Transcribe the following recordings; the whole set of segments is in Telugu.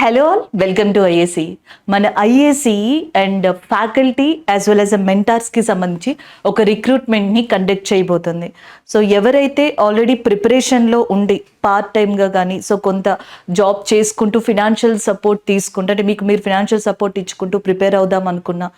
Hello all, welcome to IAC. మన IAC and faculty as well as మెంటార్స్కి సంబంధించి ఒక రిక్రూట్మెంట్ని కండక్ట్ చేయబోతుంది. సో ఎవరైతే ఆల్రెడీ ప్రిపరేషన్లో ఉండి పార్ట్ టైమ్గా కానీ కొంత జాబ్ చేసుకుంటూ ఫినాన్షియల్ సపోర్ట్ తీసుకుంటూ అంటే మీరు ఫినాన్షియల్ సపోర్ట్ ఇచ్చుకుంటూ ప్రిపేర్ అవుదాం అనుకున్నా,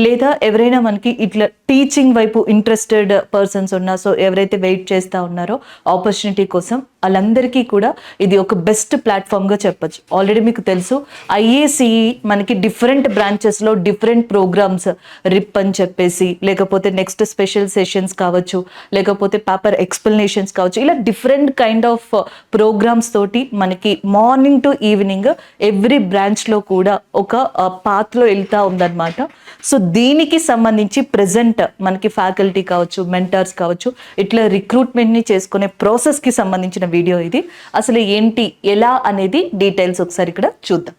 లేదా ఎవరైనా మనకి ఇట్లా టీచింగ్ వైపు ఇంట్రెస్టెడ్ పర్సన్స్ ఉన్నా, ఎవరైతే వెయిట్ చేస్తూ ఉన్నారో ఆపర్చునిటీ కోసం, వాళ్ళందరికీ కూడా ఇది ఒక బెస్ట్ ప్లాట్ఫామ్గా చెప్పచ్చు. ఆల్రెడీ మీకు తెలుసు ఐఏసీఈ మనకి డిఫరెంట్ బ్రాంచెస్లో డిఫరెంట్ ప్రోగ్రామ్స్, రిప్ అని చెప్పేసి, లేకపోతే నెక్స్ట్ స్పెషల్ సెషన్స్ కావచ్చు, లేకపోతే పేపర్ ఎక్స్ప్లెనేషన్స్ కావచ్చు, ఇలా డిఫరెంట్ కైండ్ ఆఫ్ ప్రోగ్రామ్స్ తోటి మనకి మార్నింగ్ టు ఈవినింగ్ ఎవ్రీ బ్రాంచ్లో కూడా ఒక పాత్లో వెళ్తూ ఉందన్నమాట. సో దీనికి సంబంధించి ప్రెజెంట్ మనకి ఫ్యాకల్టీ కావచ్చు, మెంటర్స్ కావచ్చు, ఇట్లా రిక్రూట్మెంట్ని చేసుకునే ప్రాసెస్కి సంబంధించిన వీడియో ఇది. అసలు ఏంటి, ఎలా అనేది డీటెయిల్స్ ఒకసారి ఇక్కడ చూద్దాం.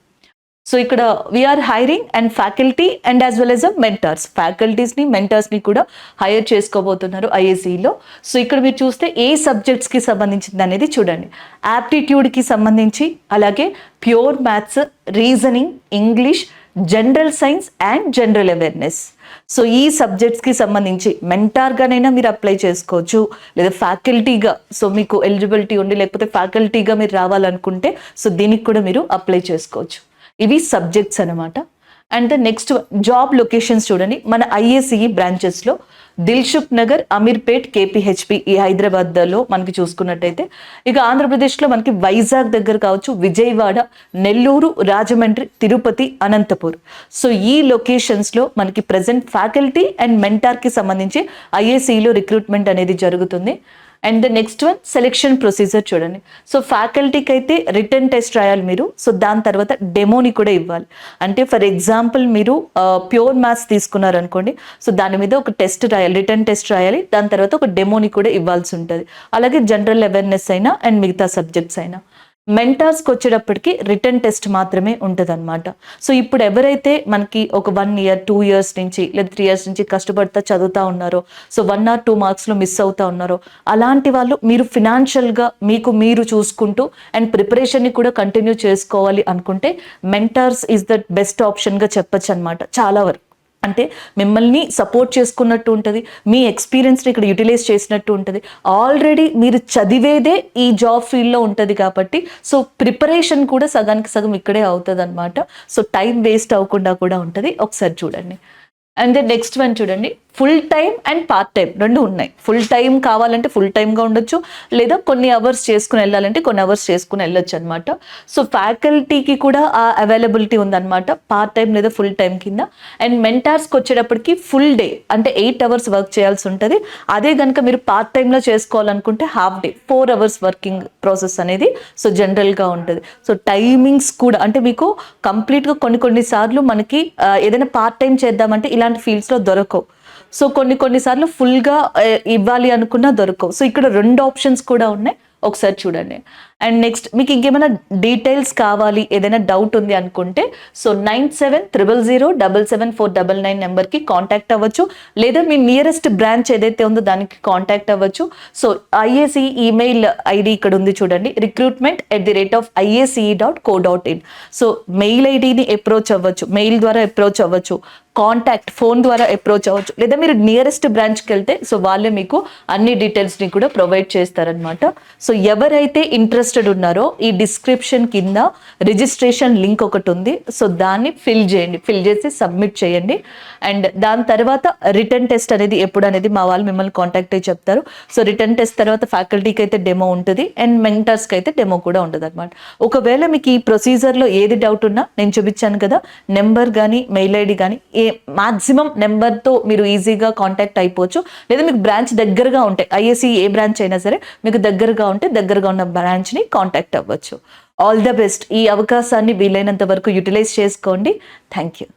సో ఇక్కడ we're hiring and faculty and as well as mentors, ఫ్యాకల్టీస్ని మెంటర్స్ని కూడా హైర్ చేసుకోబోతున్నారు ఐఏసీలో. సో ఇక్కడ మీరు చూస్తే ఏ సబ్జెక్ట్స్కి సంబంధించింది అనేది చూడండి. యాప్టిట్యూడ్కి సంబంధించి, అలాగే pure maths, reasoning, English, general science and general awareness. So ఈ సబ్జెక్ట్స్కి సంబంధించి మెంటార్గానైనా మీరు అప్లై చేసుకోవచ్చు, లేదా ఫ్యాకల్టీగా మీకు ఎలిజిబిలిటీ ఉండి లేకపోతే ఫ్యాకల్టీగా మీరు రావాలనుకుంటే దీనికి కూడా మీరు అప్లై చేసుకోవచ్చు. ఇవి సబ్జెక్ట్స్ అనమాట. And the next job locations చూడండి. మన ఐఏసీఈ బ్రాంచెస్లో దిల్సుఖ్ నగర్, అమీర్పేట్, కేపీహెచ్పి ఈ హైదరాబాద్లో మనకి చూసుకున్నట్టయితే, ఇక ఆంధ్రప్రదేశ్లో మనకి వైజాగ్ దగ్గర కావచ్చు, విజయవాడ, నెల్లూరు, రాజమండ్రి, తిరుపతి, అనంతపూర్. సో ఈ లొకేషన్స్లో మనకి ప్రజెంట్ ఫ్యాకల్టీ అండ్ మెంటార్కి సంబంధించి ఐఏసీలో రిక్రూట్మెంట్ అనేది జరుగుతుంది. And the next one selection procedure చూడండి. సో ఫ్యాకల్టీకి అయితే రిటర్న్ టెస్ట్ రాయాలి మీరు. సో దాని తర్వాత డెమోని కూడా ఇవ్వాలి. అంటే ఫర్ ఎగ్జాంపుల్ మీరు ప్యూర్ మ్యాథ్స్ తీసుకున్నారనుకోండి, సో దాని మీద ఒక టెస్ట్ రాయాలి, రిటర్న్ టెస్ట్ రాయాలి, దాని తర్వాత ఒక డెమోని కూడా ఇవ్వాల్సి ఉంటుంది. అలాగే జనరల్ అవేర్నెస్ అయినా అండ్ మిగతా సబ్జెక్ట్స్ అయినా. మెంటార్స్కి వచ్చేటప్పటికి రిటర్న్ టెస్ట్ మాత్రమే ఉంటుంది అనమాట. సో ఇప్పుడు ఎవరైతే మనకి ఒక 1 year 2 years నుంచి లేదా 3 years నుంచి కష్టపడతా చదువుతూ ఉన్నారో, సో 1 or 2 marksలో మిస్ అవుతా ఉన్నారో, అలాంటి వాళ్ళు మీరు ఫినాన్షియల్గా మీరు చూసుకుంటూ అండ్ ప్రిపరేషన్ని కూడా కంటిన్యూ చేసుకోవాలి అనుకుంటే మెంటార్స్ ఈజ్ ద బెస్ట్ ఆప్షన్గా చెప్పచ్చు అనమాట. చాలా వరకు అంటే మిమ్మల్ని సపోర్ట్ చేసుకున్నట్టు ఉంటుంది, మీ ఎక్స్పీరియన్స్ని ఇక్కడ యూటిలైజ్ చేసినట్టు ఉంటుంది. ఆల్రెడీ మీరు చదివేదే ఈ జాబ్ ఫీల్డ్లో ఉంటుంది కాబట్టి సో ప్రిపరేషన్ కూడా సగానికి సగం ఇక్కడే అవుతుంది అనమాట. సో టైం వేస్ట్ అవ్వకుండా కూడా ఉంటుంది. ఒకసారి చూడండి. అండ్ దెన్ నెక్స్ట్ వన్ చూడండి, full time and part time రెండు ఉన్నాయి. ఫుల్ టైం కావాలంటే ఫుల్ టైమ్గా ఉండొచ్చు, లేదా కొన్ని అవర్స్ చేసుకుని వెళ్ళాలంటే కొన్ని అవర్స్ చేసుకుని వెళ్ళొచ్చు అనమాట. సో ఫ్యాకల్టీకి కూడా ఆ అవైలబిలిటీ ఉందన్నమాట, పార్ట్ టైం లేదా ఫుల్ టైం కింద. అండ్ మెంటార్స్కి వచ్చేటప్పటికి ఫుల్ డే అంటే 8 hours వర్క్ చేయాల్సి ఉంటుంది. అదే కనుక మీరు పార్ట్ టైంలో చేసుకోవాలనుకుంటే half day 4 hours working process అనేది సో జనరల్గా ఉంటుంది. సో టైమింగ్స్ కూడా అంటే మీకు కంప్లీట్గా కొన్నిసార్లు మనకి ఏదైనా పార్ట్ టైం చేద్దామంటే ఇలాంటి ఫీల్డ్స్లో దొరకవు. సో కొన్నిసార్లు ఫుల్గా ఇవ్వాలి అనుకున్నా దొరకవు. సో ఇక్కడ 2 ఆప్షన్స్ కూడా ఉన్నాయి, ఒకసారి చూడండి. అండ్ నెక్స్ట్ మీకు ఇంకేమైనా డీటెయిల్స్ కావాలి, ఏదైనా డౌట్ ఉంది అనుకుంటే సో 9700077499 నెంబర్కి కాంటాక్ట్ అవ్వచ్చు, లేదా మీ నియరెస్ట్ బ్రాంచ్ ఏదైతే ఉందో దానికి కాంటాక్ట్ అవ్వచ్చు. సో ఐఏసీ ఈమెయిల్ ఐడి ఇక్కడ ఉంది చూడండి, recruitment@iace.co.in. సో మెయిల్ ఐడిని అప్రోచ్ అవ్వచ్చు, మెయిల్ ద్వారా అప్రోచ్ అవ్వచ్చు, కాంటాక్ట్ ఫోన్ ద్వారా అప్రోచ్ అవ్వచ్చు, లేదా మీరు నియరెస్ట్ బ్రాంచ్కి వెళ్తే సో వాళ్ళే మీకు అన్ని డీటెయిల్స్ని కూడా ప్రొవైడ్ చేస్తారనమాట. సో ఎవరైతే ఇంట్రెస్టెడ్ ఉన్నారో ఈ డిస్క్రిప్షన్ కింద రిజిస్ట్రేషన్ లింక్ ఒకటి ఉంది. సో దాన్ని ఫిల్ చేసి సబ్మిట్ చేయండి. అండ్ దాని తర్వాత రిటర్న్ టెస్ట్ అనేది ఎప్పుడు అనేది మా వాళ్ళు మిమ్మల్ని కాంటాక్ట్ అయ్యి చెప్తారు. సో రిటర్న్ టెస్ట్ తర్వాత ఫ్యాకల్టీకి అయితే డెమో ఉంటుంది అండ్ మెంటర్స్కి అయితే డెమో కూడా ఉంటుంది అనమాట. ఒకవేళ మీకు ఈ ప్రొసీజర్లో ఏది డౌట్ ఉన్నా నేను చూపించాను కదా, నెంబర్ కానీ మెయిల్ ఐడి కానీ మాక్సిమం నెంబర్తో మీరు ఈజీగా కాంటాక్ట్ అయిపోవచ్చు, లేదా మీకు బ్రాంచ్ దగ్గరగా ఉంటే ఐఏసీ ఏ బ్రాంచ్ అయినా సరే మీకు దగ్గరగా ఉంటే దగ్గరగా ఉన్న బ్రాంచ్ని కాంటాక్ట్ అవ్వచ్చు. All the best. ఈ అవకాశాన్ని వీలైనంత వరకు యూటిలైజ్ చేసుకోండి. Thank you.